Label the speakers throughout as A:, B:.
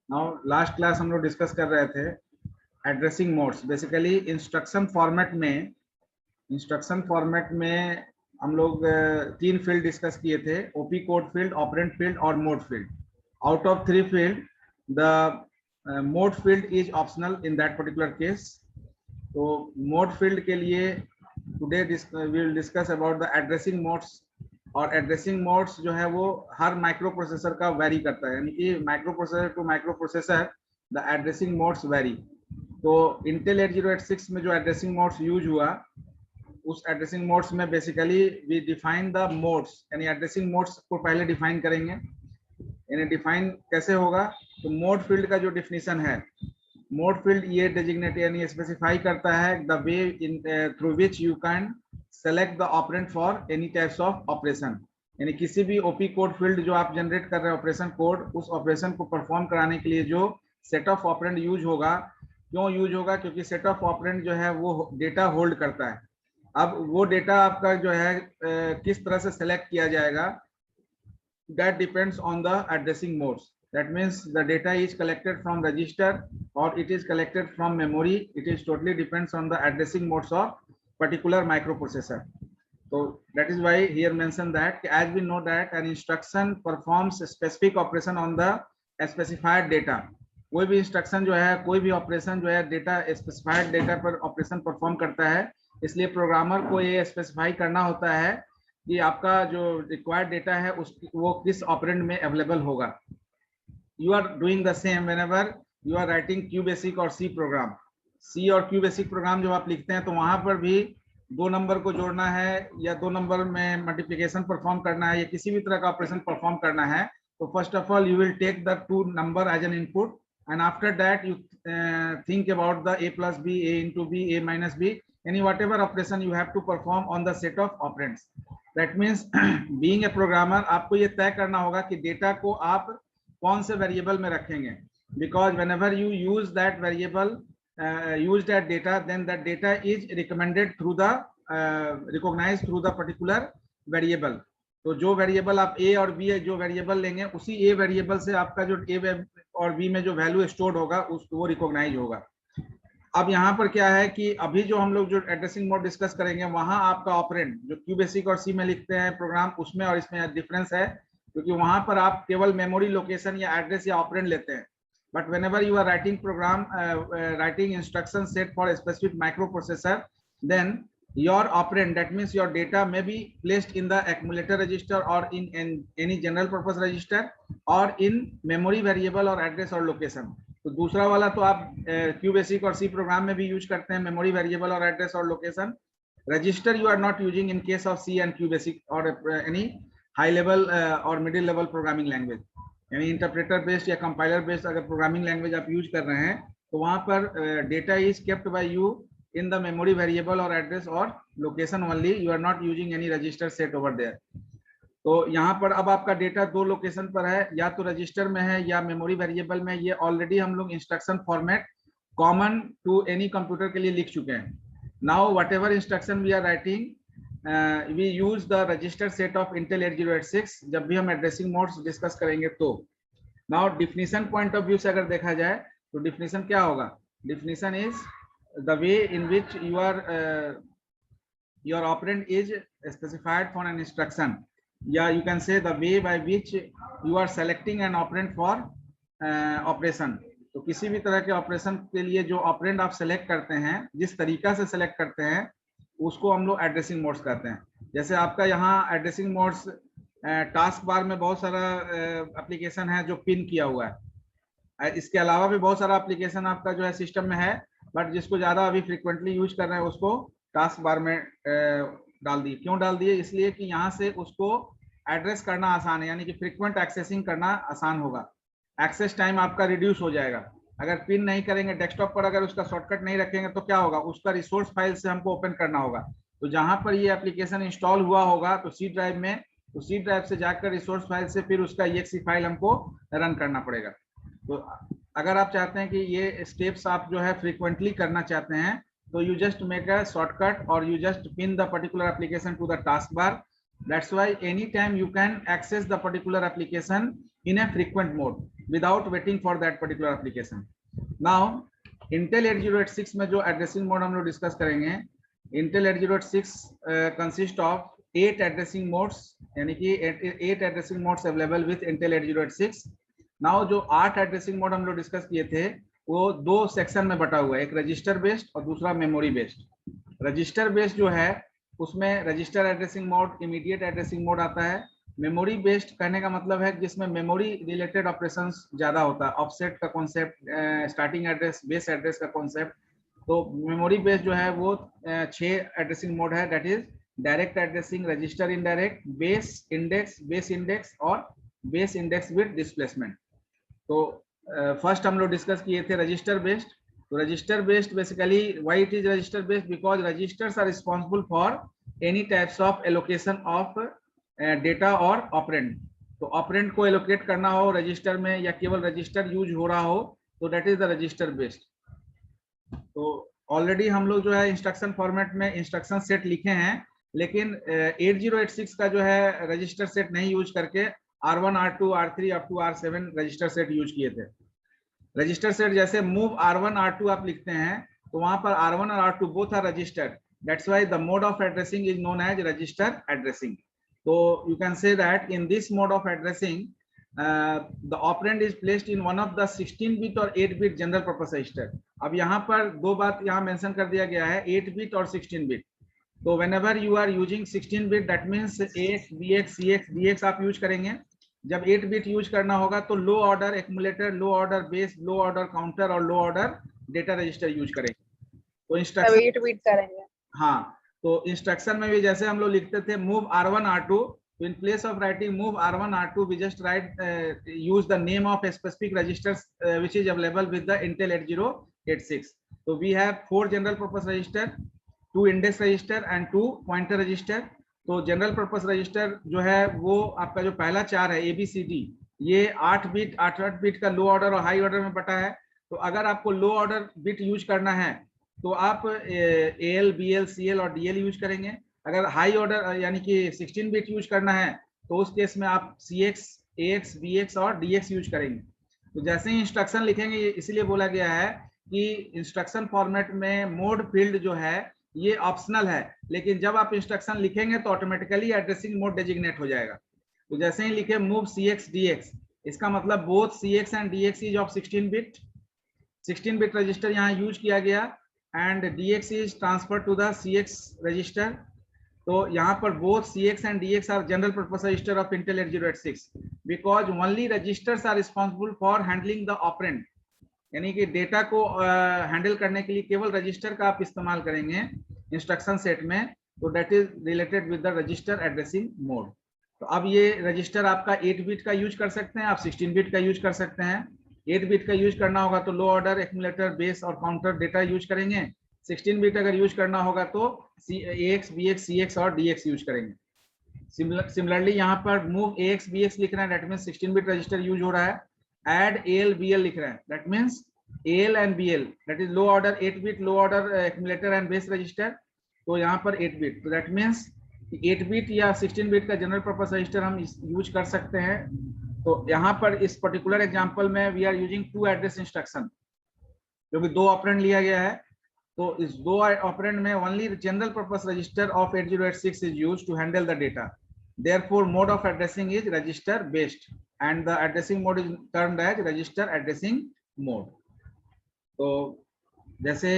A: Now last class हम लोग discuss कर रहे थे addressing modes. Basically instruction format में हम लोग तीन फील्ड डिस्कस किए थे, OP code field, operand field और mode field. Out of three field the mode field is optional in that particular case. तो मोड फील्ड के लिए today we will discuss about the addressing modes. और addressing modes जो है वो हर microprocessor का वेरी करता है, यानी कि microprocessor to micro processor the addressing modes vary. तो इंटेल 8086 में जो एड्रेसिंग मोड्स यूज हुआ, उस एड्रेसिंग मोड्स में basically we define the modes, यानी एड्रेसिंग मोड्स को पहले डिफाइन करेंगे। यानी डिफाइन कैसे होगा, तो मोड फील्ड का जो डिफिनीशन है, मोड फील्ड ये डेजिग्नेट यानी स्पेसिफाई करता है the way in through which you can select the operand for any types of operation. यानी किसी भी ओपी कोड फील्ड जो आप जनरेट कर रहे हैं ऑपरेशन कोड, उस ऑपरेशन को परफॉर्म कराने के लिए जो सेट ऑफ ऑपरेंड यूज होगा। क्यों यूज होगा? क्योंकि सेट ऑफ ऑपरेंड जो है वो डेटा होल्ड करता है। अब वो डेटा आपका जो है किस तरह से सेलेक्ट किया जाएगा, that depends on the addressing modes. That means the data is collected from register or it is collected from memory. It is totally depends on the addressing modes of particular microprocessor. So that is why here mentioned that as we know that an instruction performs a specific operation on the specified data. कोई भी instruction जो है, कोई भी operation जो है data specified data पर operation perform करता है। इसलिए प्रोग्रामर को ये स्पेसिफाई करना होता है कि आपका जो रिक्वायर्ड डेटा है उस वो किस ऑपरेंड में अवेलेबल होगा। You are doing the same whenever you are writing Q basic और सी प्रोग्राम। सी और क्यू बेसिक प्रोग्राम जब आप लिखते हैं तो वहां पर भी दो नंबर को जोड़ना है या दो नंबर में मल्टीप्लिकेशन परफॉर्म करना है या किसी भी तरह का ऑपरेशन परफॉर्म करना है, तो first of all you will take the two number as an input and after that you think about the a plus b, a into b, a minus b, any whatever operation you have to perform on the set of operands. That means being a programmer आपको ये तय करना होगा कि data को आप कौन से वेरिएबल में रखेंगे, because whenever you use that variable use that data, then that data is recommended through the recognized through the particular variable. तो जो वेरिएबल आप ए और बी जो वेरिएबल लेंगे, उसी ए वेरिएबल से आपका जो ए और बी में जो वैल्यू स्टोर्ड होगा उसको वो रिकॉग्नाइज होगा। अब यहाँ पर क्या है कि अभी जो हम लोग जो एड्रेसिंग मोड डिस्कस करेंगे, वहां आपका ऑपरेंड जो क्यू बेसिक और सी में लिखते हैं प्रोग्राम, उसमें और इसमें डिफरेंस है, क्योंकि वहां पर आप केवल मेमोरी लोकेशन या एड्रेस या ऑपरेंड लेते हैं। But whenever you are writing program writing instruction set for specific microprocessor, then your operand, that means your data may be placed in the accumulator register or in any general purpose register or in memory variable or address or location. तो दूसरा वाला तो आप Q basic और C programme में भी use करते हैं, मेमोरी वेरिएबल और एड्रेस और location. Register you are not using in case of C and Q basic और एनी हाई लेवल और मिडिल लेवल प्रोग्रामिंग लैंग्वेज। यानी इंटरप्रेटर बेस्ड या कंपाइलर बेस्ड अगर प्रोग्रामिंग लैंग्वेज आप यूज कर रहे हैं, तो वहां पर data is kept by you in the memory variable or address or location only. You are not using any register set over there. तो यहाँ पर अब आपका डेटा दो लोकेशन पर है, या तो रजिस्टर में है या मेमोरी वेरिएबल में। ये ऑलरेडी हम लोग instruction format common to any computer के लिए लिख चुके हैं। Now whatever instruction we are writing we use the register set of Intel 8086 जब भी हम एड्रेसिंग मोड्स डिस्कस करेंगे। तो now definition point of view से अगर देखा जाए तो डिफिनीशन क्या होगा? Definition is the way in which your operand is specified for an instruction, yeah, you can say the way by which you are selecting an operand for operation. तो किसी भी तरह के ऑपरेशन के लिए जो ऑपरेंड आप सेलेक्ट करते हैं, जिस तरीका से सेलेक्ट करते हैं, उसको हम लोग एड्रेसिंग मोड्स कहते हैं। जैसे आपका यहाँ एड्रेसिंग मोड्स टास्क बार में बहुत सारा एप्लीकेशन है जो पिन किया हुआ है। इसके अलावा भी बहुत सारा एप्लीकेशन आपका जो है सिस्टम में है, बट जिसको ज्यादा अभी फ्रीक्वेंटली यूज कर रहे हैं उसको टास्क बार में डाल दिए। क्यों डाल दिए? इसलिए कि यहाँ से उसको एड्रेस करना आसान है, यानी कि फ्रीक्वेंट एक्सेसिंग करना आसान होगा, एक्सेस टाइम आपका रिड्यूस हो जाएगा। अगर पिन नहीं करेंगे डेस्कटॉप पर, अगर उसका शॉर्टकट नहीं रखेंगे तो क्या होगा? उसका रिसोर्स फाइल से हमको ओपन करना होगा। तो जहां पर ये एप्लीकेशन इंस्टॉल हुआ होगा तो सी ड्राइव में, तो सी ड्राइव से जाकर रिसोर्स फाइल से फिर उसका EXE फाइल हमको रन करना पड़ेगा। तो अगर आप चाहते हैं कि ये स्टेप्स आप जो है फ्रीक्वेंटली करना चाहते हैं, तो you just make a shortcut और you just pin the particular application to the taskbar. That's why anytime you can access the particular application in a frequent mode without waiting for that particular application. Now Intel 8086 में जो addressing mode हम लोग discuss करेंगे, Intel 8086 consist of 8 addressing modes, यानी कि 8 addressing modes available with Intel 8086. Now जो 8 addressing mode हम लोग डिस्कस किए थे वो दो सेक्शन में बटा हुआ है, एक रजिस्टर बेस्ड और दूसरा मेमोरी बेस्ड। रजिस्टर बेस्ड जो है उसमें register addressing mode, immediate addressing mode आता है। मेमोरी बेस्ड कहने का मतलब है जिसमें मेमोरी रिलेटेड ऑपरेशंस ज्यादा होता है, ऑफसेट का concept, starting address, base address का कॉन्सेप्ट। तो मेमोरी बेस्ड जो है वो 6 एड्रेसिंग मोड है, that is direct addressing, register indirect, base index और बेस इंडेक्स विद डिस्प्लेसमेंट। तो फर्स्ट हम लोग डिस्कस किए थे रजिस्टर बेस्ड। तो register based basically why it is register based, because registers are responsible for any types of allocation of data और operand. तो operand को एलोकेट करना हो रजिस्टर में या केवल रजिस्टर यूज हो रहा हो तो that is the register based. तो ऑलरेडी हम लोग जो है इंस्ट्रक्शन फॉर्मेट में इंस्ट्रक्शन सेट लिखे हैं, लेकिन 8086 का जो है रजिस्टर सेट नहीं यूज करके R1, R2, R3 up to R7 register set use किए थे। रजिस्टर सेट जैसे मूव R1, R2 आप लिखते हैं तो वहां पर R1 और R2 both are registered, that's why the mode of addressing is known as register addressing. तो you can say that in this mode of addressing the operand is placed in one of the 16-bit और 8-bit general purpose register. अब यहाँ पर दो बात यहाँ mention कर दिया गया है, 8-bit और 16-bit। तो whenever you are using 16-bit that means AX, BX, CX, DX आप यूज करेंगे। जब 8-bit यूज करना होगा तो लो ऑर्डर एक्यूमुलेटर, लो ऑर्डर बेस, लो ऑर्डर काउंटर और लो ऑर्डर डेटा रजिस्टर यूज करेंगे। तो इंस्ट्रक्शन
B: 8-bit करेंगे।
A: हाँ, तो इंस्ट्रक्शन में भी जैसे हम लोग लिखते थे move R1, R2, so in place of writing move R1, R2 we just write use the name of a specific registers which is available with the Intel 8086. So we have 4 general purpose register, 2 index register and 2 pointer register. तो general purpose register जो है वो आपका जो पहला 4 है ABCD, ये 8 bit का लो ऑर्डर और हाई ऑर्डर में बटा है। तो अगर आपको लो ऑर्डर बिट यूज करना है तो आप AL, BL, CL और DL यूज करेंगे। अगर हाई ऑर्डर यानी कि 16 बिट यूज करना है तो उस केस में आप CX, AX, BX और DX यूज करेंगे। तो जैसे ही इंस्ट्रक्शन लिखेंगे, इसीलिए बोला गया है कि इंस्ट्रक्शन फॉर्मेट में मोड फील्ड जो है ये ऑप्शनल है, लेकिन जब आप इंस्ट्रक्शन लिखेंगे तो ऑटोमेटिकली एड्रेसिंग मोड डेजिग्नेट हो जाएगा। तो जैसे ही लिखे मूव CX, DX, इसका मतलब both CX and DX is of 16 bit. 16 bit register यहाँ यूज किया गया and DX is transfer to the CX register. तो यहाँ पर both CX and DX are general purpose register of Intel 8086 because only registers are responsible for handling the operand, यानी कि data को handle करने के लिए केवल रजिस्टर का आप इस्तेमाल करेंगे इंस्ट्रक्शन सेट में। तो that is related with the register addressing mode. तो अब ये रजिस्टर आपका 8 बिट का यूज कर सकते हैं, आप 16 बिट का यूज कर सकते हैं। 8 बिट का यूज करना होगा तो लो ऑर्डर एक्यूमुलेटर, बेस और काउंटर डेटा यूज करेंगे। 16 बिट अगर यूज करना होगा तो AX, BX, CX और DX यूज करेंगे। सिमिलरली यहाँ पर मूव AX, BX लिख रहे हैं, that means 16 bit register use हो रहा है। एड AL, BL लिख रहे हैं, that means AL and BL, that is low order 8 bit, low order accumulator and base register. तो यहाँ पर 8 बिट, तो दैट मीन्स 8 बिट या 16 बिट का जनरल पर्पस रजिस्टर हम यूज कर सकते हैं। तो यहाँ पर इस पर्टिकुलर एग्जांपल में we are using 2 address instruction, क्योंकि 2 ऑपरेंड लिया गया है। तो इस 2 ऑपरेंड में only general purpose register of 8086 is used to handle the data. Therefore, mode of addressing is register based and the addressing mode is termed as register addressing mode. तो जैसे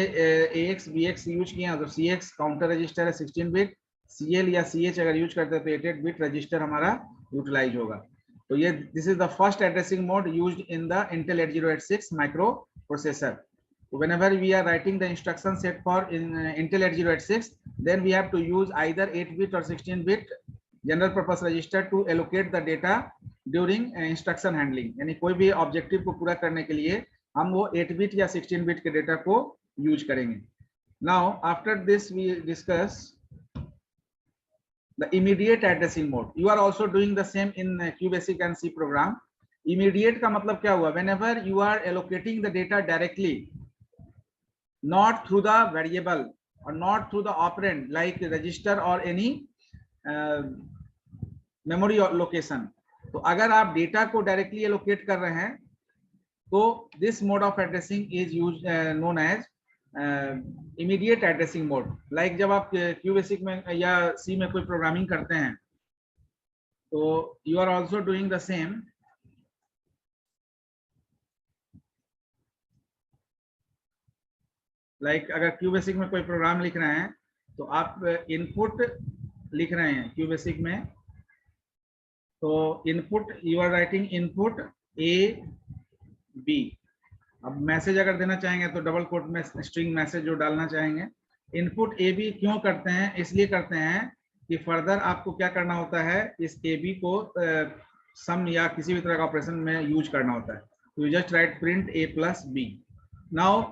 A: AX, BX use किया तो CX counter register है 16 bit, CL या CH अगर use करते हैं तो 8 बिट रजिस्टर हमारा यूटिलाइज होगा। तो ये this is the first addressing mode used in the Intel 8086 micro processor. Whenever we are writing the instruction set for Intel 8086, then we have to use either 8 bit or 16 bit general purpose register to allocate the data during instruction handling, यानी कोई भी objective को पूरा करने के लिए हम वो 8 बिट या 16 बिट के डेटा को यूज करेंगे। Now after this we discuss the immediate addressing mode. You are also doing the same in QBasic and C program. Immediate का मतलब क्या हुआ? Whenever you are allocating the data directly, not through the variable और not through the operand like register और any memory location, तो अगर आप data को डायरेक्टली एलोकेट कर रहे हैं तो this mode of addressing is use known as immediate addressing mode. Like जब आप क्यूबेसिक में या सी में कोई प्रोग्रामिंग करते हैं तो you are also doing the same. Like अगर क्यूबेसिक में कोई प्रोग्राम लिख रहे हैं तो आप इनपुट लिख रहे हैं क्यूबेसिक में, तो input you are writing input A B. अब मैसेज अगर देना चाहेंगे तो डबल कोट में स्ट्रिंग मैसेज जो डालना चाहेंगे। इनपुट ए बी क्यों करते हैं? इसलिए करते हैं कि फर्दर आपको क्या करना होता है, इस ए बी को सम या किसी भी तरह का ऑपरेशन में यूज करना होता है। तो you just write print A plus B. Now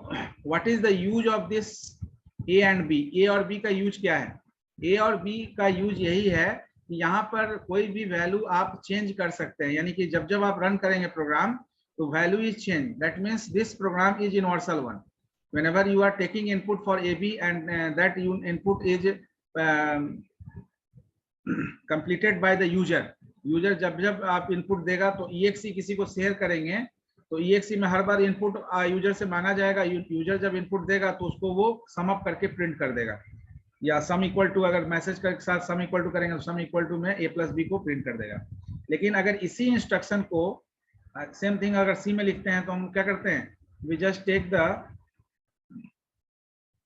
A: what is the use of this A and B? A और बी का यूज क्या है? ए और बी का यूज यही है कि यहाँ पर कोई भी वैल्यू आप चेंज कर सकते हैं, यानी कि जब जब आप रन करेंगे प्रोग्राम तो value is changed. That means this program is universal one. Whenever you are taking input for AB and that input is completed by the user. User जब जब आप input देगा तो exe किसी को शेयर करेंगे तो exe में हर बार input user से मांगा जाएगा। user जब input देगा तो उसको वो sum up करके print कर देगा, या sum equal to अगर मैसेज के साथ sum equal to करेंगे तो sum equal to में a plus b को print कर देगा। लेकिन अगर इसी इंस्ट्रक्शन को सेम थिंग अगर सी में लिखते हैं तो हम क्या करते हैं, वी जस्ट टेक द,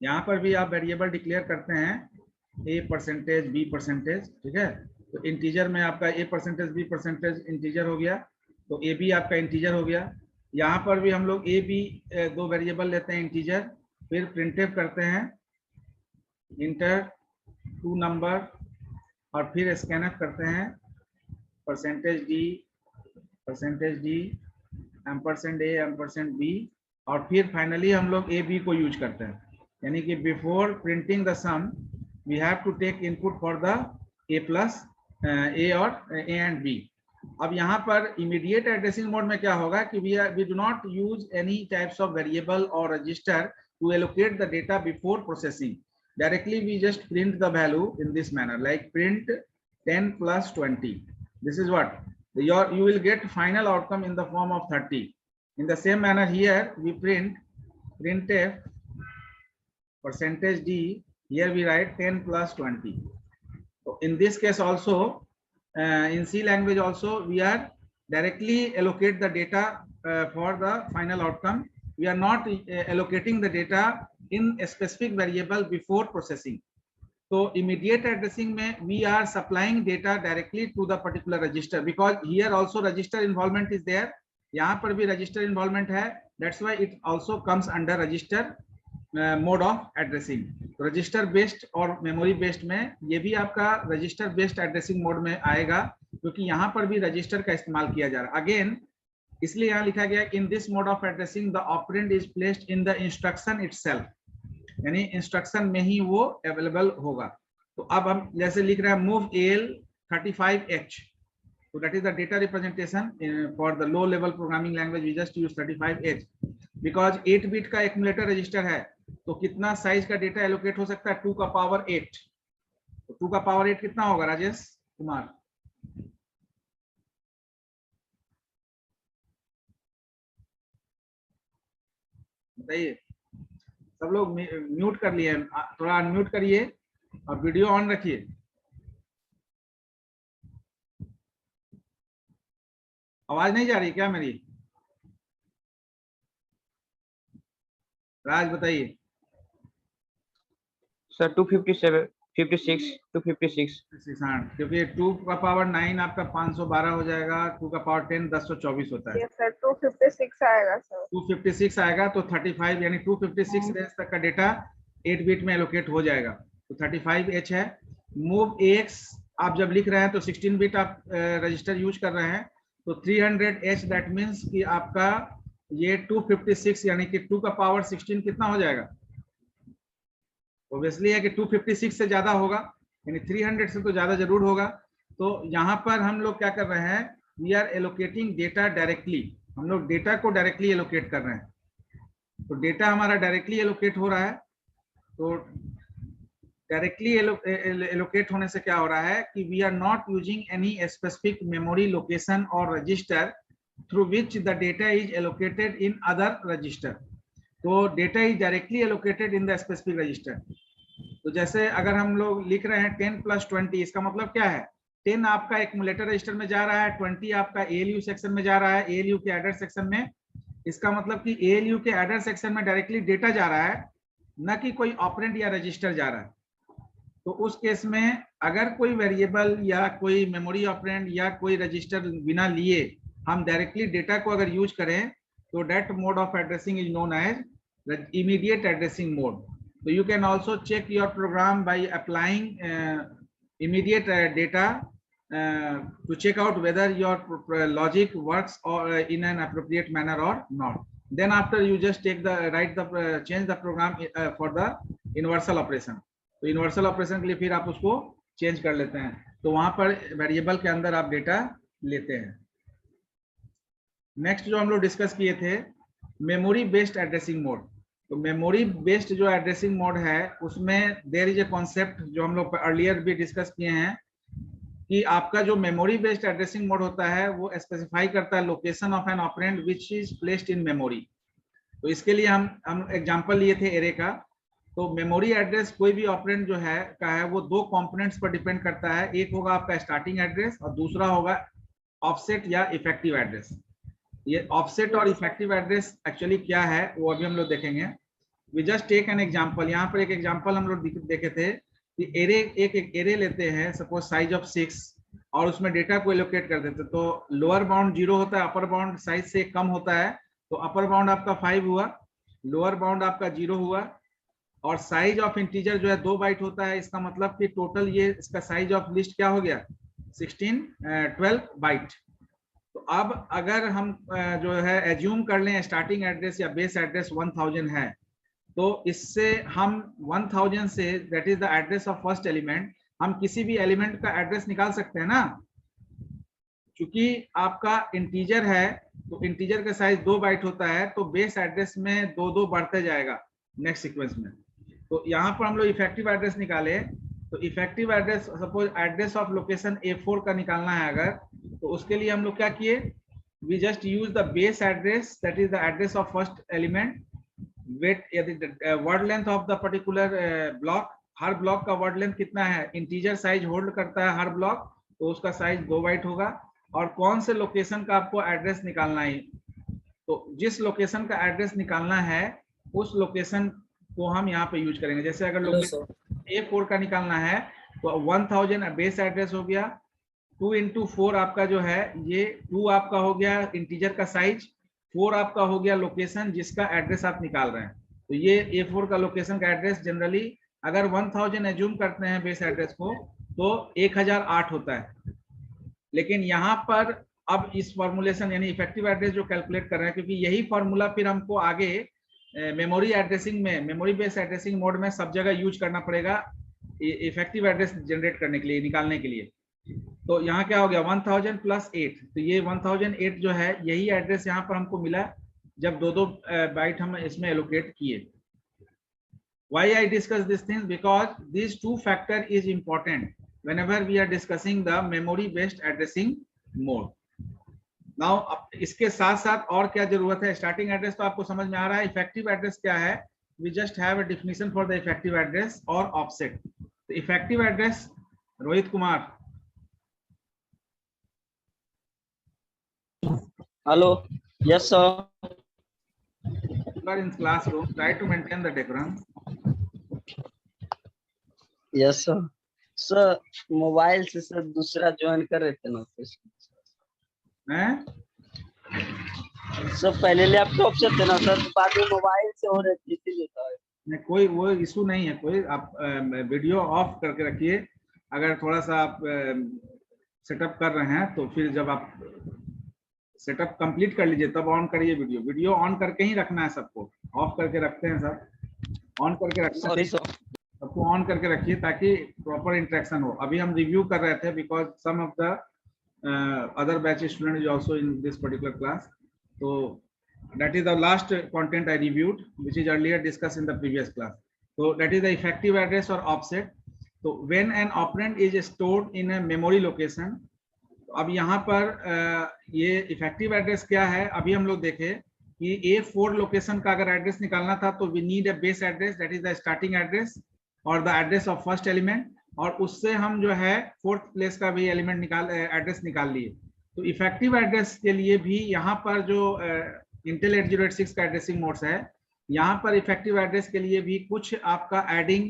A: यहाँ पर भी आप वेरिएबल डिक्लेयर करते हैं ए परसेंटेज बी परसेंटेज, ठीक है। तो इंटीजर में आपका A percentage B percentage integer हो गया, तो ए बी आपका इंटीजर हो गया। यहाँ पर भी हम लोग ए बी दो वेरिएबल लेते हैं इंटीजर, फिर प्रिंटफ करते हैं इंटर टू नंबर और फिर स्कैनफ करते हैं परसेंटेज डी एम्परसेंड ए एम्परसेंड बी, और फिर फाइनली हम लोग ए बी को यूज करते हैं। यानी कि before printing the sum we have to take input for the A plus A और ए एंड बी। अब यहाँ पर इमीडिएट एड्रेसिंग मोड में क्या होगा कि we do not use any types of variable और register to allocate the data before processing. Directly we just print the value in this manner, like print 10 plus 20. This is what you will get final outcome in the form of 30. In the same manner here we printf percentage d, here we write 10 plus 20. So in this case also in C language also we are directly allocate the data for the final outcome. We are not allocating the data in a specific variable before processing. तो immediate addressing में we are supplying data directly to the particular register, because here also register involvement is there. यहाँ पर भी register involvement है, that's why it also comes under register mode of addressing. तो register based और memory based में ये भी आपका register based addressing mode में आएगा, क्योंकि यहाँ पर भी register का इस्तेमाल किया जा रहा है। Again इसलिए यहाँ लिखा गया in this mode of addressing the operand is placed in the instruction itself, यानी इंस्ट्रक्शन में ही वो अवेलेबल होगा। तो अब हम जैसे लिख रहे हैं मूव AL 35H, तो that is the data representation for the low level programming language, we just use 35H because 8 bit का एक्यूमुलेटर रजिस्टर है। तो कितना साइज का डेटा एलोकेट हो सकता है? 2 का पावर 8। तो 2 का पावर 8 कितना होगा राजेश कुमार? बताइए। सब लोग म्यूट कर लिए, थोड़ा अनम्यूट करिए और वीडियो ऑन रखिए। आवाज नहीं जा रही क्या मेरी? राज बताइए।
B: सर 257 56 256
A: हाँ, क्योंकि 2 का पावर 9 आपका 512 हो जाएगा, 2 का पावर 10 1024 होता है।
C: सर 256 आएगा सर।
A: 256 आएगा तो 35 यानी 256 रेंज तक का डेटा 8 बिट में एलोकेट हो जाएगा। तो 35H है। मूव AX आप जब लिख रहे हैं तो 16 बिट आप रजिस्टर यूज कर रहे हैं, तो 300H दैट मीन्स कि आपका ये 256 यानी कि 2 का पावर 16 कितना हो जाएगा? ऑब्वियसली है कि 256 से ज्यादा होगा, यानी 300 से तो ज्यादा जरूर होगा। तो यहाँ पर हम लोग क्या कर रहे हैं, we are allocating data directly, हम लोग डेटा को डायरेक्टली एलोकेट कर रहे हैं। तो डेटा हमारा डायरेक्टली एलोकेट हो रहा है। तो डायरेक्टली एलोकेट होने से क्या हो रहा है कि we are not using any specific memory location और register through which the data is allocated in other register. तो data is directly allocated in the specific register. तो जैसे अगर हम लोग लिख रहे हैं 10 + 20, इसका मतलब क्या है, 10 आपका एक्यूमुलेटर रजिस्टर में जा रहा है, 20 आपका ALU सेक्शन में जा रहा है, ALU के एडर सेक्शन में। इसका मतलब कि ALU के एडर सेक्शन में डायरेक्टली डेटा जा रहा है, न कि कोई ऑपरेंड या रजिस्टर जा रहा है। तो उस केस में अगर कोई वेरिएबल या कोई मेमोरी ऑपरेंड या कोई रजिस्टर बिना लिए हम डायरेक्टली डेटा को अगर यूज करें, तो that mode of addressing is known as immediate addressing mode. So you can also check your program by applying immediate data to check out whether your logic works or in an appropriate manner or not. Then after you just take the change the program for the universal operation. तो universal operation के लिए फिर आप उसको change कर लेते हैं, तो वहां पर variable के अंदर आप data लेते हैं। Next जो हम लोग discuss किए थे memory based addressing mode। तो मेमोरी बेस्ड जो एड्रेसिंग मोड है उसमें देयर इज ए कॉन्सेप्ट जो हम लोग अर्लियर भी डिस्कस किए हैं कि आपका जो मेमोरी बेस्ड एड्रेसिंग मोड होता है वो स्पेसिफाई करता है location of an operand which is placed in memory. तो इसके लिए हम एग्जांपल लिए थे एरे का। तो मेमोरी एड्रेस कोई भी ऑपरेंड जो है का है वो दो कंपोनेंट्स पर डिपेंड करता है, एक होगा आपका स्टार्टिंग एड्रेस और दूसरा होगा ऑफसेट या इफेक्टिव एड्रेस। ये ऑफसेट और इफेक्टिव एड्रेस एक्चुअली क्या है वो अभी हम लोग देखेंगे। We just take an example. यहाँ पर एक एग्जांपल हम लोग देखे थे कि एक एरे लेते हैं सपोज साइज ऑफ 6 और उसमें डेटा को एलोकेट कर देते, तो लोअर बाउंड 0 होता है, अपर बाउंड साइज से कम होता है, तो अपर बाउंड आपका 5 हुआ, लोअर बाउंड आपका 0 हुआ, और साइज ऑफ इंटीजर जो है 2 बाइट होता है। इसका मतलब कि टोटल ये इसका साइज ऑफ लिस्ट क्या हो गया 12 बाइट। तो अब अगर हम जो है एज्यूम कर लें स्टार्टिंग एड्रेस या बेस एड्रेस 1000 है, तो इससे हम 1000 say that is the address of first element, हम किसी भी एलिमेंट का एड्रेस निकाल सकते हैं ना। क्योंकि आपका इंटीजर है तो इंटीजर का साइज 2 बाइट होता है, तो बेस एड्रेस में 2 बढ़ते जाएगा नेक्स्ट सीक्वेंस में। तो यहाँ पर हम लोग इफेक्टिव एड्रेस निकाले, तो effective address suppose address of location A4 का निकालना है अगर, तो उसके लिए हम लोग क्या किए, we just use the base address that is the address of first element wait word length of the particular block. हर ब्लॉक का वर्ड लेंथ कितना है, इंटीजर साइज होल्ड करता है हर ब्लॉक, तो उसका साइज 2 बाइट होगा। और कौन से लोकेशन का आपको एड्रेस निकालना है, तो जिस लोकेशन का एड्रेस निकालना है उस लोकेशन को हम यहाँ पे यूज करेंगे। जैसे अगर लोकेशन A4 का निकालना है तो 1000 बेस एड्रेस हो गया, 2 × 4 आपका जो है ये 2 आपका हो गया इंटीजर का साइज, 4 आपका हो गया लोकेशन जिसका एड्रेस आप निकाल रहे हैं। तो ये A4 का लोकेशन का एड्रेस जनरली अगर 1000 एज्यूम करते हैं बेस एड्रेस को तो 1008 होता है। लेकिन यहाँ पर अब इस फॉर्मुलेशन यानी इफेक्टिव एड्रेस जो कैलकुलेट कर रहे हैं, क्योंकि यही फॉर्मूला फिर हमको आगे मेमोरी एड्रेसिंग में, मेमोरी बेस्ड एड्रेसिंग मोड में सब जगह यूज करना पड़ेगा इफेक्टिव एड्रेस जनरेट करने के लिए, निकालने के लिए। तो यहाँ क्या हो गया 1000 + 8, तो ये 1008 जो है यही एड्रेस यहाँ पर हमको मिला जब 2 बाइट हम इसमें एलोकेट किए। Why I discuss these things? Because these 2 factor is important whenever we are discussing the memory based addressing mode. Now इसके साथ साथ और क्या जरूरत है, स्टार्टिंग एड्रेस तो आपको समझ में आ रहा है, इफेक्टिव एड्रेस क्या है, we just have a definition for the effective address or offset. तो effective address Rohit Kumar.
D: Hello. Yes, sir.
A: You are in classroom. Try to maintain the decorum.
D: Yes, sir. Sir mobile से sir दूसरा join कर रहे थे ना
A: हैं?
D: Sir पहले laptop से थे ना सर, बाद में मोबाइल से हो रहे थे इसीलिए था।
A: नहीं, कोई वो इशू नहीं है कोई। आप वीडियो ऑफ करके रखिए। अगर थोड़ा सा आप सेटअप कर रहे हैं तो फिर जब आप सेटअप कंप्लीट कर लीजिए तब ऑन करिए वीडियो। वीडियो ऑन करके ही रखना है सबको, ऑफ करके रखते हैं सब, ऑन करके रखते हैं।
D: Sorry sir.
A: सबको ऑन करके रखिए ताकि प्रॉपर इंटरेक्शन हो। अभी हम रिव्यू कर रहे थे because some of the other batch student is also in this particular class. तो that is the last content I reviewed which is earlier discussed in the previous class. So that is the effective address or offset. तो when an operand is stored in a memory location, अब यहाँ पर ये effective address क्या है, अभी हम लोग देखें कि A4 लोकेशन का अगर एड्रेस निकालना था तो we need a base address, that is the starting address और the address of first element, और उससे हम जो है फोर्थ प्लेस का भी एलिमेंट एड्रेस निकाल लिए। तो इफेक्टिव एड्रेस के लिए भी यहाँ पर जो इंटेल 8086 का एड्रेसिंग मोड्स है, यहाँ पर इफेक्टिव एड्रेस के लिए भी कुछ आपका एडिंग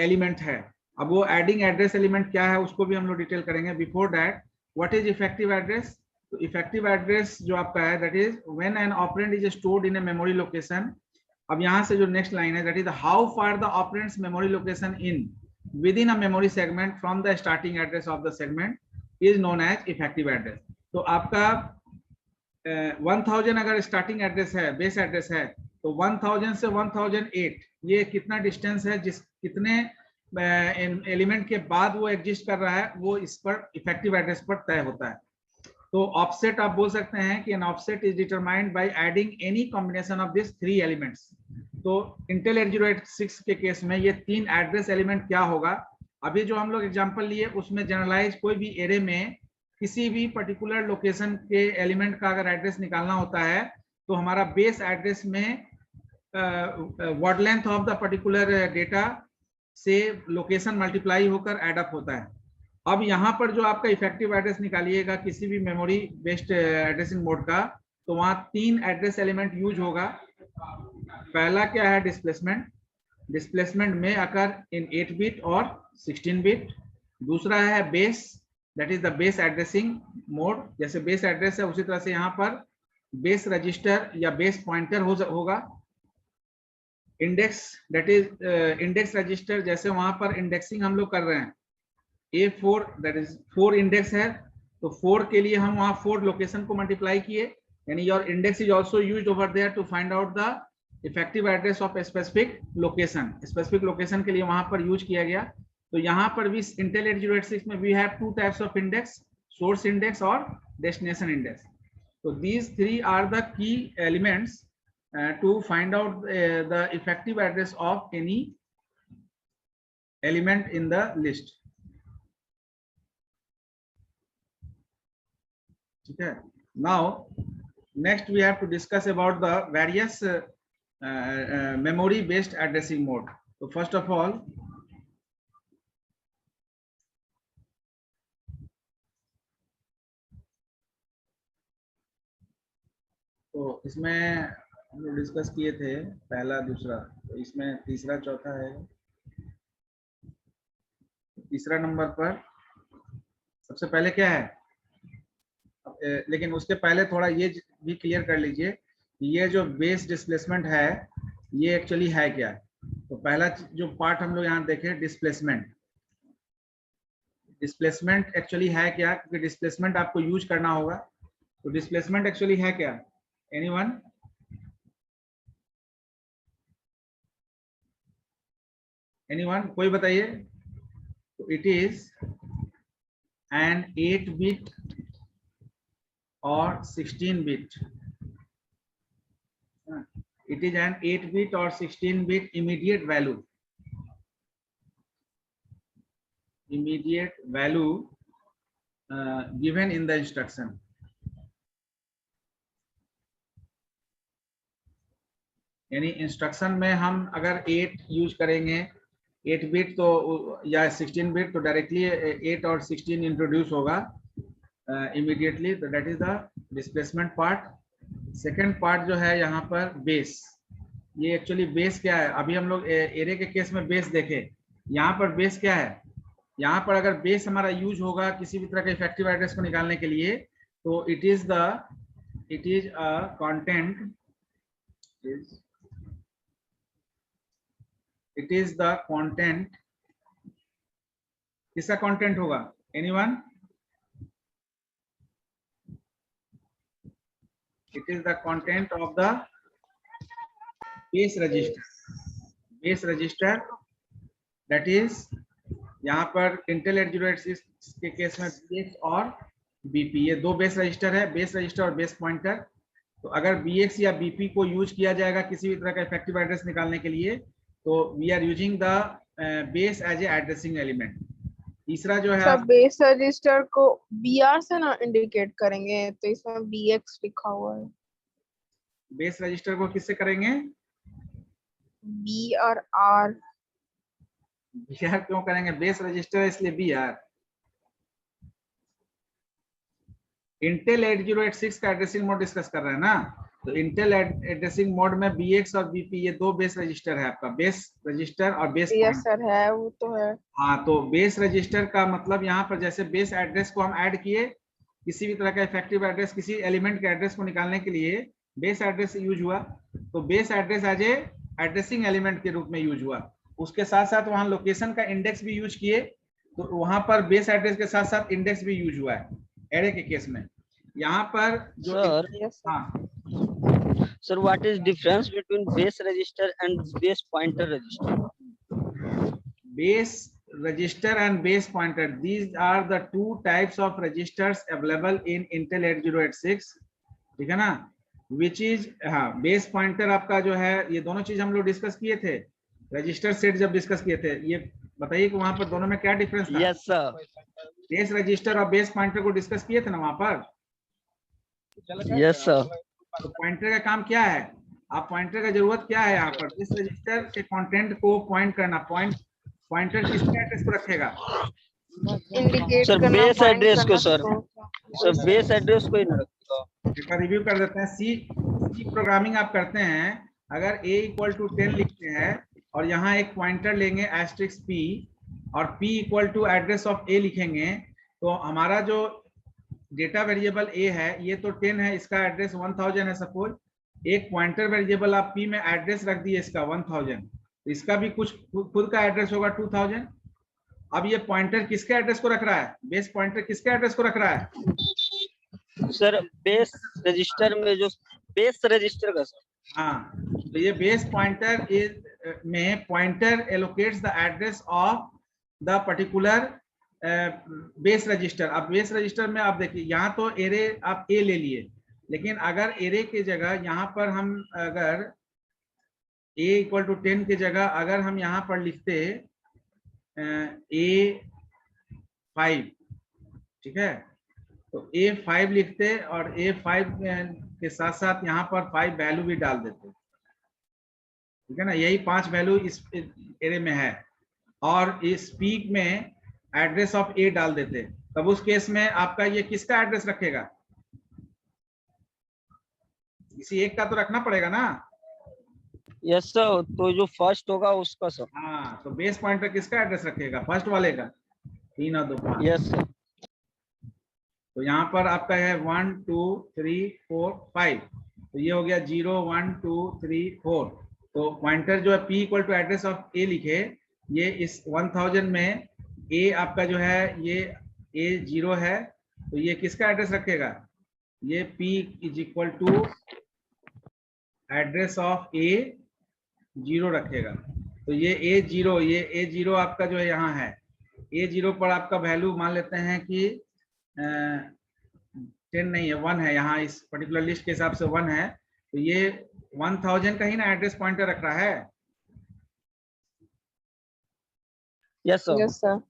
A: एलिमेंट है। अब वो एडिंग एड्रेस एलिमेंट क्या है उसको भी हम लोग डिटेल करेंगे। Before that, what is effective address? तो इफेक्टिव एड्रेस जो आपका है that is when an operand is stored in a memory location. अब यहाँ से जो नेक्स्ट लाइन है that is how far the operands memory location in within a memory segment from the starting address of the segment is known as effective address। तो आपका 1000 अगर starting address है, base address है, तो 1000 से 1008 ये कितना डिस्टेंस है, जिस कितने एलिमेंट के बाद वो एग्जिस्ट कर रहा है, वो इस पर इफेक्टिव एड्रेस पर तय होता है। तो ऑफसेट आप बोल सकते हैं कि an offset is determined by adding any combination of this 3 elements. तो इंटेल 8086 के केस में ये 3 एड्रेस एलिमेंट क्या होगा, अभी जो हम लोग एग्जांपल लिए उसमें जनरलाइज कोई भी एरे में किसी भी पर्टिकुलर लोकेशन के एलिमेंट का अगर एड्रेस निकालना होता है तो हमारा बेस एड्रेस में word length of the particular data से लोकेशन मल्टीप्लाई होकर एड अप होता है। अब यहाँ पर जो आपका इफेक्टिव एड्रेस निकालिएगा किसी भी मेमोरी बेस्ड एड्रेसिंग मोड का, तो वहाँ 3 एड्रेस एलिमेंट यूज होगा। पहला क्या है, डिस्प्लेसमेंट। डिस्प्लेसमेंट में अकर इन 8 बिट और 16 बिट। दूसरा है base, that is the base addressing mode. जैसे बेस एड्रेस है उसी तरह से यहाँ पर बेस रजिस्टर या बेस पॉइंटर होगा। Index, that is index register, जैसे वहां पर इंडेक्सिंग हम लोग कर रहे हैं, A4 दैट इज 4 इंडेक्स है, तो 4 के लिए हम वहां 4 लोकेशन को मल्टीप्लाई किए, यानी your index is also used over there to find out the effective address of specific location. Specific location के लिए वहां पर यूज किया गया। तो यहाँ पर भी इंटेल 8086 में we have 2 types of index, source index और डेस्टिनेशन इंडेक्स। तो these 3 are the key elements to find out the effective address of any element in the list। Okay, now next we have to discuss about the various memory based addressing mode। So first of all, तो इसमें हम लोग discuss किए थे पहला दूसरा, तो इसमें तीसरा चौथा है। तीसरा नंबर पर सबसे पहले क्या है, लेकिन उसके पहले थोड़ा ये भी क्लियर कर लीजिए कि ये जो बेस डिस्प्लेसमेंट है ये एक्चुअली है क्या। तो पहला जो पार्ट हम लोग यहाँ देखें, डिस्प्लेसमेंट। डिस्प्लेसमेंट एक्चुअली है क्या, क्योंकि डिस्प्लेसमेंट आपको यूज करना होगा। तो डिस्प्लेसमेंट एक्चुअली है क्या, एनीवन? एनीवन, कोई बताइए। तो इट इज एन 8 बिट और 16 bit. It is an 8 bit और 16 bit immediate value, given in the instruction. यानी इंस्ट्रक्शन में हम अगर 8 यूज करेंगे, 8 बिट तो या 16 बिट, तो डायरेक्टली 8 और 16 इंट्रोड्यूस होगा इमीडिएटली। तो that is the displacement part. Second part जो है यहाँ पर बेस। ये एक्चुअली बेस क्या है, अभी हम लोग एरे के केस में बेस देखे, यहाँ पर बेस क्या है। यहाँ पर अगर बेस हमारा यूज होगा किसी भी तरह के इफेक्टिव एड्रेस को निकालने के लिए, तो it is a content, it is the content. किसका कंटेंट होगा, anyone? It is the content of the base register. Base register that is, यहाँ पर इंटेल 8086 के केस में BX और BP, ये 2 बेस रजिस्टर है, बेस रजिस्टर और बेस पॉइंटर। तो अगर BX या BP को यूज किया जाएगा किसी भी तरह का इफेक्टिव एड्रेस निकालने के लिए, तो we are using the base as a addressing element. तीसरा जो है
C: सब बेस रजिस्टर को BR से ना इंडिकेट करेंगे, तो इसमें BX लिखा हुआ है।
A: बेस रजिस्टर को किससे करेंगे?
C: B और R।
A: BR क्यों करेंगे? बेस रजिस्टर है इसलिए BR। इंटेल 8086 का एड्रेसिंग मोड डिस्कस कर रहे हैं ना, तो इंटेल एड्रेसिंग मोड में BX और BP ये दो बेस रजिस्टर है आपका, बेस रजिस्टर और बेस
C: यस सर है, वो तो है।
A: हाँ, तो बेस रजिस्टर का मतलब यहाँ पर जैसे बेस एड्रेस को हम ऐड किए, किसी भी तरह का इफेक्टिव एड्रेस किसी एलिमेंट के एड्रेस को निकालने के लिए बेस एड्रेस यूज हुआ, तो base address as a addressing element के रूप में यूज हुआ। उसके साथ साथ वहां लोकेशन का इंडेक्स भी यूज किए, तो वहां पर बेस एड्रेस के साथ साथ इंडेक्स भी यूज हुआ है एरे के केस में। यहाँ पर जो
D: सर,
C: यस सर।
A: हाँ,
D: sir, what is difference between base register and base pointer register?
A: base register and base pointer, these are the two types of registers available in Intel 8086, ठीक है ना, which is हाँ, base pointer आपका जो है, ये दोनों चीज हम लोग डिस्कस किए थे रजिस्टर सेट जब डिस्कस किए थे। ये बताइए कि वहां पर दोनों में क्या डिफरेंस था?
D: Yes sir.
A: बेस रजिस्टर और बेस पॉइंटर को डिस्कस किए थे ना वहां पर।
D: Yes sir.
A: तो पॉइंटर का काम क्या है? आप पॉइंटर का जरूरत क्या है यहाँ पर? बेस रजिस्टर के कंटेंट को पॉइंट करना। पॉइंटर किसके एड्रेस को रखेगा?
C: इंडिकेट
D: Sir,
C: करना,
D: base
C: point
D: address को
C: करना
D: sir.
C: तो
D: Sir, base address को ही ना रखिएगा।
A: एक बार रिव्यू कर देते हैं। सी प्रोग्रामिंग आप करते हैं, अगर a इक्वल टू 10 लिखते हैं और यहाँ एक पॉइंटर लेंगे एस्ट्रिक्स p और p equal to address of a लिखेंगे, तो हमारा जो डेटा वेरिएबल a है ये तो 10 है, इसका एड्रेस 1000 है सपोज। एक पॉइंटर वेरिएबल आप p में एड्रेस रख दिए इसका 1000, तो इसका भी कुछ खुद का एड्रेस होगा 2000। अब ये पॉइंटर किसके एड्रेस को रख रहा है? बेस पॉइंटर किसके एड्रेस को रख रहा है?
D: सर बेस रजिस्टर में जो बेस रजिस्टर का सर,
A: हाँ, तो ये बेस पॉइंटर में pointer allocates the address of the particular base register. अब बेस रजिस्टर में आप देखिए, यहाँ तो एरे आप ए ले लिए, लेकिन अगर एरे की जगह यहाँ पर हम अगर a इक्वल टू 10 की जगह अगर हम यहाँ पर लिखते A5, ठीक है, तो A5 लिखते और A5 के साथ साथ यहाँ पर 5 वैल्यू भी डाल देते, ठीक है ना, यही 5 वैल्यू इस एरे में है, और इस पीक में एड्रेस ऑफ A डाल देते। तब उस केस में आपका ये किसका एड्रेस रखेगा? किसी एक का तो रखना पड़ेगा ना।
D: यस सर, तो जो फर्स्ट होगा उसका सर।
A: हाँ, तो बेस पॉइंटर किसका एड्रेस रखेगा? फर्स्ट वाले का। 3 और 2 5।
D: Yes sir.
A: तो यहाँ पर आपका है 1 2 3 4 5, तो ये हो गया 0 1 2 3 4। तो पॉइंटर जो है p equal to address of a लिखे, ये इस 1000 में a आपका जो है ये a 0 है, तो ये किसका एड्रेस रखेगा? ये p is equal to address of a 0 रखेगा। तो ये A0, ये A0 आपका जो है यहाँ है, A0 पर आपका वैल्यू मान लेते हैं कि 10 नहीं है, 1 है, यहाँ इस पर्टिकुलर लिस्ट के हिसाब से 1 है, तो ये 1000 का ही ना एड्रेस पॉइंटर रख रहा है।
D: Yes sir.
C: Yes sir.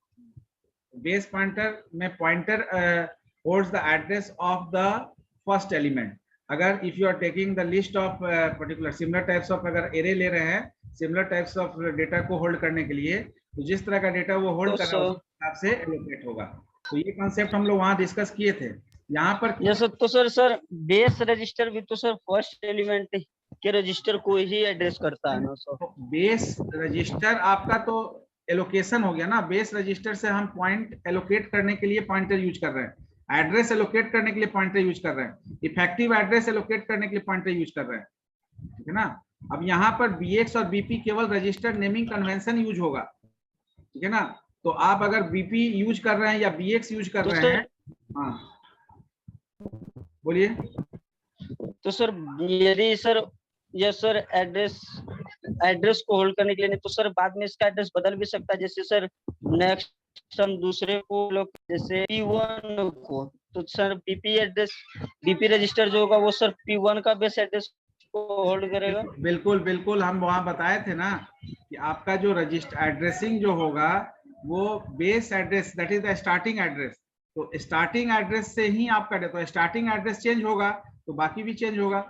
A: Base pointer में pointer holds the address of the first element. अगर if you are taking the list of particular similar types of, अगर एरे ले रहे हैं सिमिलर टाइप्स ऑफ डेटा को होल्ड करने के लिए, तो जिस तरह का डेटा वो होल्ड कर रहा है उस हिसाब से एलोकेट होगा। तो ये कॉन्सेप्ट हम लोग वहां डिस्कस किए थे। यहाँ पर
D: यस सर, तो सर बेस रजिस्टर भी तो सर फर्स्ट एलिमेंट के रजिस्टर को ही एड्रेस करता है ना सर।
A: बेस रजिस्टर आपका तो एलोकेशन हो गया ना, बेस रजिस्टर से हम पॉइंट एलोकेट करने के लिए पॉइंटर यूज कर रहे हैं, एड्रेस एलोकेट करने के लिए पॉइंटर यूज कर रहे हैं, इफेक्टिव एड्रेस एलोकेट करने के लिए पॉइंटर यूज कर रहे हैं, ठीक है ना। अब यहाँ पर BX और BP केवल रजिस्टर नेमिंग कन्वेंशन यूज होगा, ठीक है ना। तो आप अगर BP यूज कर रहे हैं या BX यूज कर रहे हैं, हाँ बोलिए।
D: तो सर यदि सर यस सर एड्रेस को होल्ड करने के लिए नहीं, तो सर बाद में इसका एड्रेस बदल भी सकता है। जैसे सर नेक्स्ट हम दूसरे को लोग जैसे P1 को, तो सर BP रजिस्टर जो होगा वो सर P1 का बेस एड्रेस को होल्ड करेगा?
A: बिल्कुल बिल्कुल, हम वहां बताए थे ना कि आपका जो रजिस्टर एड्रेसिंग जो होगा वो base address, that is the starting address. तो स्टार्टिंग एड्रेस से ही आपका तो स्टार्टिंग एड्रेस चेंज होगा तो बाकी भी चेंज होगा।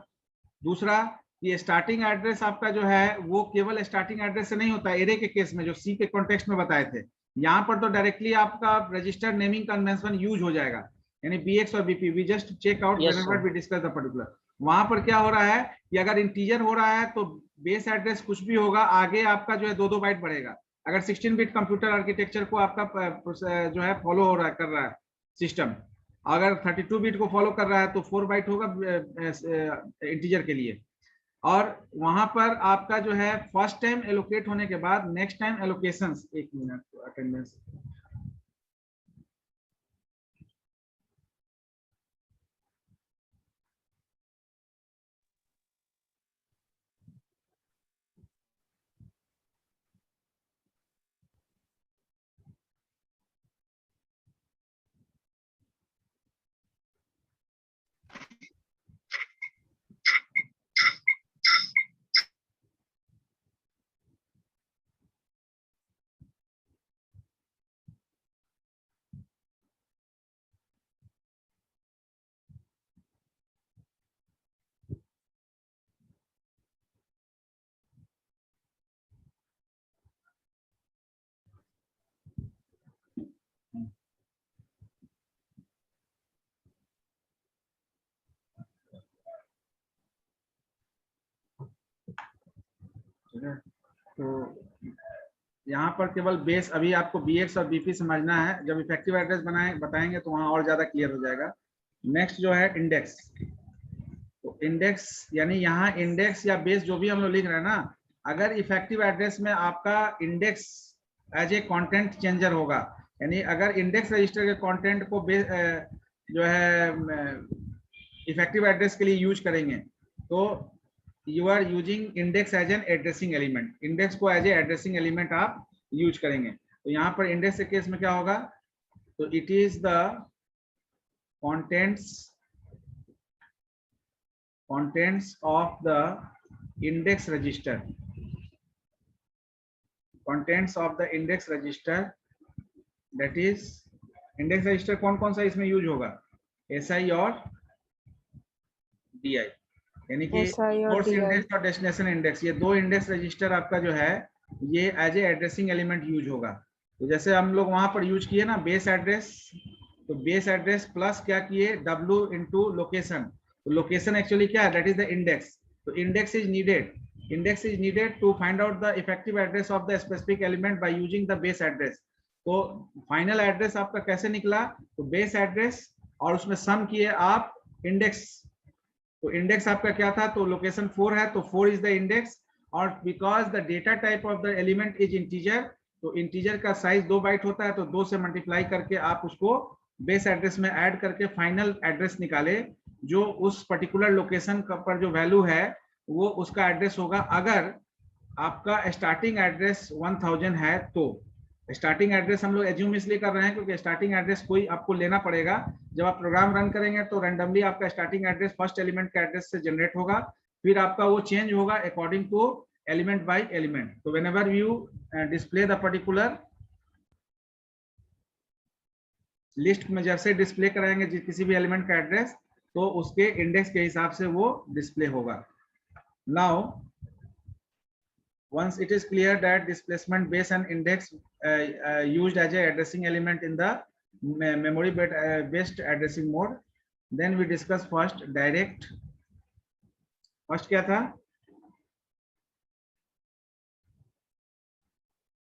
A: दूसरा, ये स्टार्टिंग एड्रेस आपका जो है वो केवल स्टार्टिंग एड्रेस से नहीं होता, एरे के केस में जो सी के कॉन्टेक्स्ट में बताए थे, यहाँ पर तो डायरेक्टली आपका रजिस्टर नेमिंग कन्वेंशन यूज हो जाएगा, यानी बीएक्स और BP, we just check out
D: Yes,
A: whenever
D: sir.
A: We discuss the particular. वहां पर क्या हो रहा है कि अगर इंटीजर हो रहा है तो बेस एड्रेस कुछ भी होगा, आगे आपका जो है 2-2 बाइट बढ़ेगा। अगर 16 बिट कंप्यूटर आर्किटेक्चर को आपका जो है फॉलो हो रहा है, कर रहा है सिस्टम, अगर 32 बिट को फॉलो कर रहा है तो 4 बाइट होगा इंटीजर के लिए। और वहां पर आपका जो है फर्स्ट टाइम एलोकेट होने के बाद नेक्स्ट टाइम एलोकेशंस, एक मिनट अटेंडेंस, ठीक है। तो यहाँ पर केवल बेस, अभी आपको बीएक्स और बीपी समझना है, जब इफेक्टिव एड्रेस बताएंगे तो वहाँ और ज्यादा क्लियर हो जाएगा। नेक्स्ट जो है इंडेक्स, तो इंडेक्स यानी यहाँ इंडेक्स या बेस जो भी हम लोग लिख रहे हैं ना, अगर इफेक्टिव एड्रेस में आपका index as a content changer होगा, यानी अगर इंडेक्स रजिस्टर के कंटेंट को जो है इफेक्टिव एड्रेस के लिए यूज करेंगे तो you are using index as an addressing element, index को एज ए एड्रेसिंग एलिमेंट आप यूज करेंगे। तो यहाँ पर इंडेक्स के केस में क्या होगा, तो it is the contents of the index register, contents of the index register, that is index register कौन कौन सा इसमें यूज होगा, SI और DI, यानी कि सोर्स इंडेक्स और डेस्टिनेशन इंडेक्स, ये दो इंडेक्स रजिस्टर आपका जो है ये as a addressing element use होगा। तो जैसे हम लोग वहां पर यूज किए ना बेस एड्रेस, तो बेस एड्रेस प्लस क्या किए W इंटू लोकेशन, तो लोकेशन एक्चुअली क्या है, दैट इज द इंडेक्स। तो index is needed to find out the effective address of the specific element by using the base address. तो final address आपका कैसे निकला, तो बेस एड्रेस और उसमें सम किए आप इंडेक्स, तो इंडेक्स आपका क्या था, तो लोकेशन 4 है तो 4 इज द इंडेक्स, और because the data type of the element is integer, तो इंटीजर का साइज 2 बाइट होता है, तो 2 से मल्टीप्लाई करके आप उसको बेस एड्रेस में ऐड करके फाइनल एड्रेस निकाले, जो उस पर्टिकुलर लोकेशन पर जो वैल्यू है वो उसका एड्रेस होगा। अगर आपका स्टार्टिंग एड्रेस 1000 है तो स्टार्टिंग एड्रेस हम लोग एज्यूम इसलिए कर रहे हैं क्योंकि स्टार्टिंग एड्रेस कोई आपको लेना पड़ेगा, जब आप प्रोग्राम रन करेंगे तो रैंडमली आपका स्टार्टिंग एड्रेस फर्स्ट एलिमेंट का एड्रेस से जनरेट होगा, फिर आपका वो चेंज होगा according to element by element. तो whenever you display the particular list में जैसे डिस्प्ले कराएंगे किसी भी एलिमेंट का एड्रेस, तो उसके इंडेक्स के हिसाब से वो डिस्प्ले होगा। Now once it is clear that displacement base and index used as a addressing element in the memory based addressing mode, then we discuss first direct, first क्या था,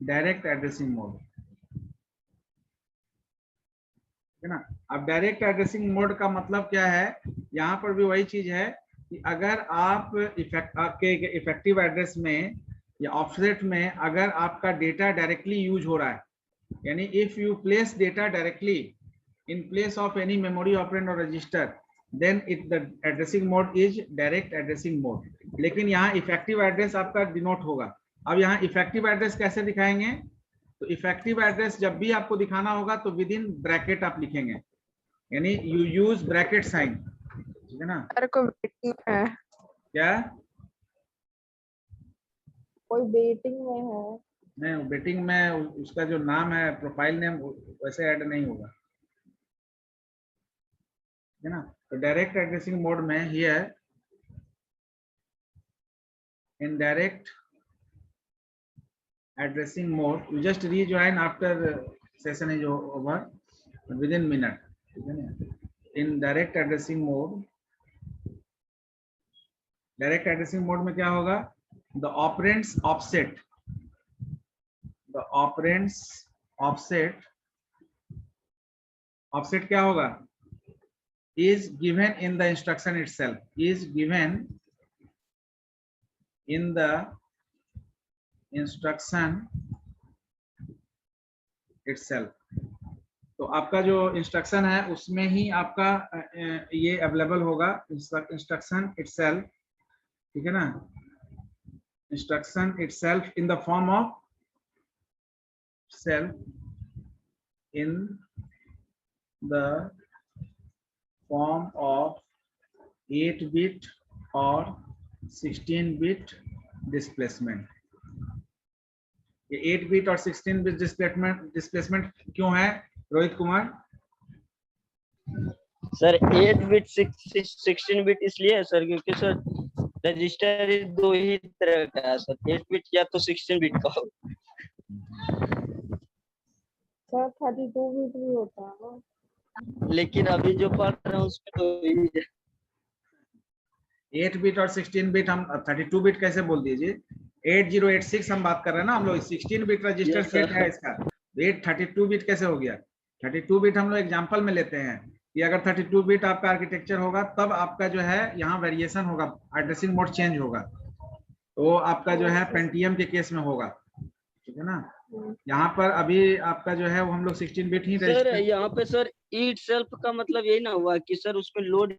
A: डायरेक्ट एड्रेसिंग मोड, है ना। अब direct addressing mode का मतलब क्या है, यहाँ पर भी वही चीज है कि अगर आप आपके इफेक्टिव एड्रेस में या ऑफसेट में अगर आपका डेटा डायरेक्टली यूज हो रहा है, यानी if you place data directly in place of any memory operand और register, then it the addressing mode is direct addressing mode. लेकिन यहाँ इफेक्टिव एड्रेस आपका डिनोट होगा। अब यहाँ इफेक्टिव एड्रेस कैसे दिखाएंगे, तो इफेक्टिव एड्रेस जब भी आपको दिखाना होगा तो विद इन ब्रैकेट आप लिखेंगे, यानी यू यूज ब्रैकेट साइन, ठीक है ना।
C: सर को वेटिंग है
A: क्या
C: कोई वेटिंग में है।
A: नहीं, बेटिंग में उसका जो नाम है प्रोफाइल नेम वैसे ऐड नहीं होगा, है ना। तो डायरेक्ट एड्रेसिंग मोड में here in direct addressing mode you just rejoin after session is over with in minute, ठीक है ना। इन डायरेक्ट एड्रेसिंग मोड में क्या होगा, the operands offset, the operands offset क्या होगा, is given in the instruction itself, is given in the instruction itself। तो आपका जो इंस्ट्रक्शन है उसमें ही आपका ये अवेलेबल होगा, इंस्ट्रक्शन इटसेल्फ, ठीक है ना। Instruction itself in the form of in the form of 8-bit और 16-bit displacement। ये 8-bit और 16-bit डिस्प्लेसमेंट क्यों है Rohit Kumar?
D: Sir 8 bit 16 bit इसलिए है सर क्योंकि सर रजिस्टर दो ही तरह का है सर, 8 बिट या तो 16 बिट का हो।
C: सर 32 बिट भी होता है ना।
D: लेकिन अभी जो पढ़ रहे हैं उसमें तो यही है।
A: 8 बिट और 16 बिट, हम 32 बिट कैसे बोल दीजिए, 8086 हम बात कर रहे हैं ना हम लोग, 16 bit register
D: Yes,
A: set
D: sir.
A: है इसका, 32 बिट कैसे हो गया? 32 बिट हम लोग एग्जांपल में लेते हैं कि अगर 32 बिट आपका आर्किटेक्चर होगा तब आपका जो है यहाँ वेरिएशन होगा, एड्रेसिंग मोड चेंज होगा, तो आपका जो है पेंटियम के केस में होगा, ठीक है ना। यहाँ पर अभी आपका जो है वो हम लोग 16 बिट ही
D: सर
A: रजिस्टर।
D: यहाँ पे सर इट सेल्फ का मतलब यही ना हुआ कि सर उसमें लोड